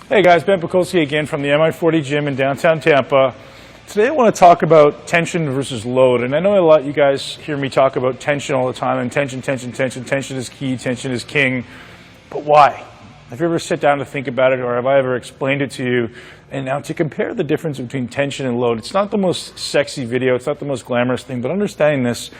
Hey guys, Ben Pakulski again from the MI40 gym in downtown Tampa. Today I want to talk about tension versus load. And I know a lot of you guys hear me talk about tension all the time, and tension is key, tension is king. But why? Have you ever sat down to think about it, or have I ever explained it to you? And now to compare the difference between tension and load, it's not the most sexy video, it's not the most glamorous thing, but understanding this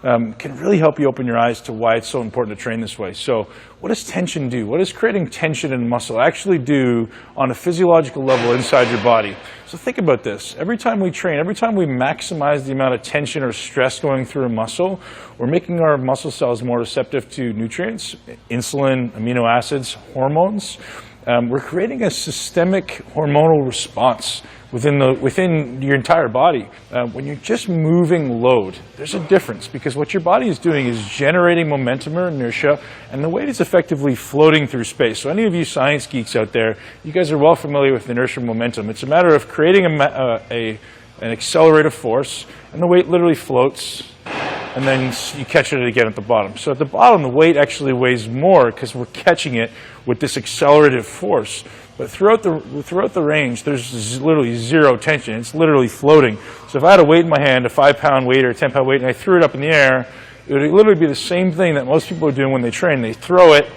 can really help you open your eyes to why it's so important to train this way. So what does tension do? What does creating tension in muscle actually do on a physiological level inside your body? So think about this. Every time we train, every time we maximize the amount of tension or stress going through a muscle, we're making our muscle cells more receptive to nutrients, insulin, amino acids, hormones. We're creating a systemic hormonal response within your entire body. When you're just moving load, there's a difference, because what your body is doing is generating momentum or inertia, and the weight is effectively floating through space. So any of you science geeks out there, you guys are well familiar with inertia and momentum. It's a matter of creating an accelerative force, and the weight literally floats, and then you catch it again at the bottom. So at the bottom, the weight actually weighs more because we're catching it with this accelerative force. But throughout the range, there's literally zero tension. It's literally floating. So if I had a weight in my hand, a 5-pound weight or a 10-pound weight, and I threw it up in the air, it would literally be the same thing that most people are doing when they train. They throw it,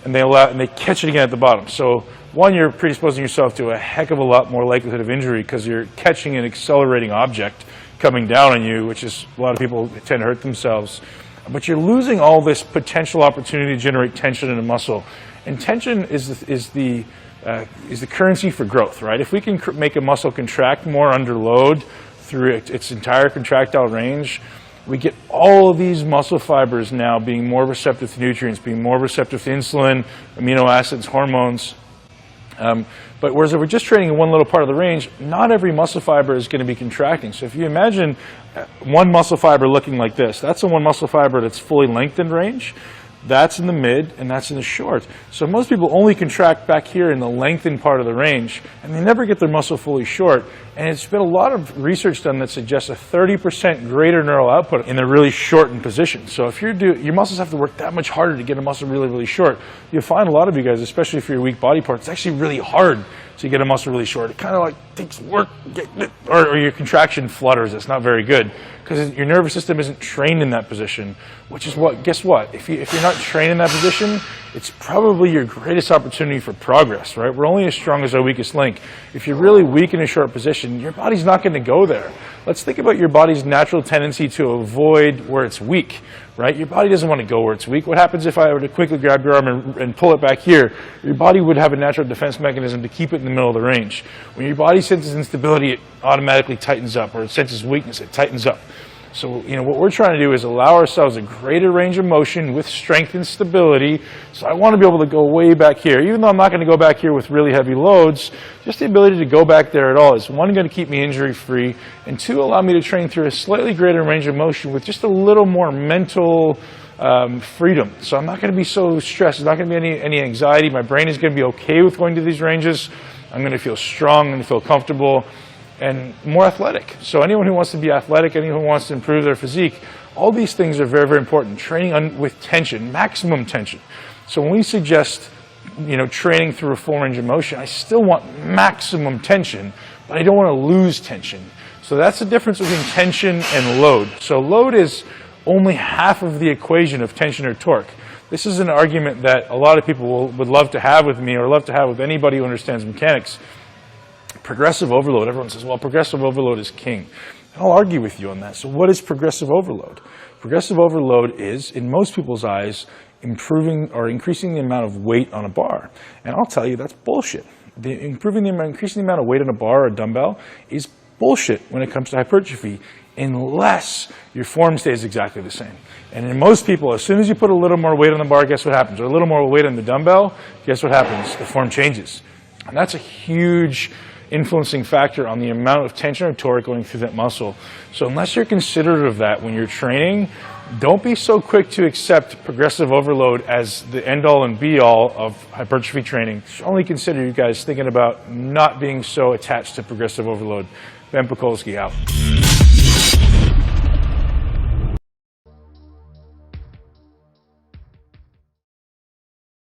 and they catch it again at the bottom. So one, you're predisposing yourself to a heck of a lot more likelihood of injury because you're catching an accelerating object coming down on you, which is a lot of people tend to hurt themselves. But you're losing all this potential opportunity to generate tension in a muscle. And tension is the currency for growth, right? If we can make a muscle contract more under load through its entire contractile range, we get all of these muscle fibers now being more receptive to nutrients, being more receptive to insulin, amino acids, hormones. But whereas if we're just training in one little part of the range, not every muscle fiber is going to be contracting. So if you imagine one muscle fiber looking like this, that's the one muscle fiber that's fully lengthened range. That's in the mid, and that's in the short. So most people only contract back here in the lengthened part of the range, and they never get their muscle fully short. And it's been a lot of research done that suggests a 30% greater neural output in the really shortened position. So if your muscles have to work that much harder to get a muscle really, really short, you'll find a lot of you guys, especially for your weak body part, it's actually really hard to get a muscle really short. It kind of like takes work, or your contraction flutters. It's not very good because your nervous system isn't trained in that position, which is what, guess what? If you're not trained in that position, it's probably your greatest opportunity for progress, right? We're only as strong as our weakest link. If you're really weak in a short position, your body's not going to go there. Let's think about your body's natural tendency to avoid where it's weak, right? Your body doesn't want to go where it's weak. What happens if I were to quickly grab your arm and pull it back here? Your body would have a natural defense mechanism to keep it in the middle of the range. When your body senses instability, it automatically tightens up, or it senses weakness, it tightens up. So, what we're trying to do is allow ourselves a greater range of motion with strength and stability. So I want to be able to go way back here. Even though I'm not going to go back here with really heavy loads, just the ability to go back there at all is, one, going to keep me injury-free, and two, allow me to train through a slightly greater range of motion with just a little more mental freedom. So I'm not going to be so stressed. There's not going to be any anxiety. My brain is going to be okay with going to these ranges. I'm going to feel strong. I'm going to feel comfortable and more athletic. So anyone who wants to be athletic, anyone who wants to improve their physique, all these things are very, very important. Training with tension, maximum tension. So when we suggest, training through a full range of motion, I still want maximum tension, but I don't want to lose tension. So that's the difference between tension and load. So load is only half of the equation of tension or torque. This is an argument that a lot of people would love to have with me, or love to have with anybody who understands mechanics. Progressive overload. Everyone says, well, progressive overload is king. I'll argue with you on that. So what is progressive overload? Progressive overload is, in most people's eyes, improving or increasing the amount of weight on a bar. And I'll tell you, that's bullshit. Increasing the amount of weight on a bar or a dumbbell is bullshit when it comes to hypertrophy, unless your form stays exactly the same. And in most people, as soon as you put a little more weight on the bar, guess what happens? Or a little more weight on the dumbbell, guess what happens? The form changes. And that's a huge influencing factor on the amount of tension or torque going through that muscle. So unless you're considerate of that when you're training, don't be so quick to accept progressive overload as the end-all and be-all of hypertrophy training. Only consider you guys thinking about not being so attached to progressive overload. Ben Pakulski out.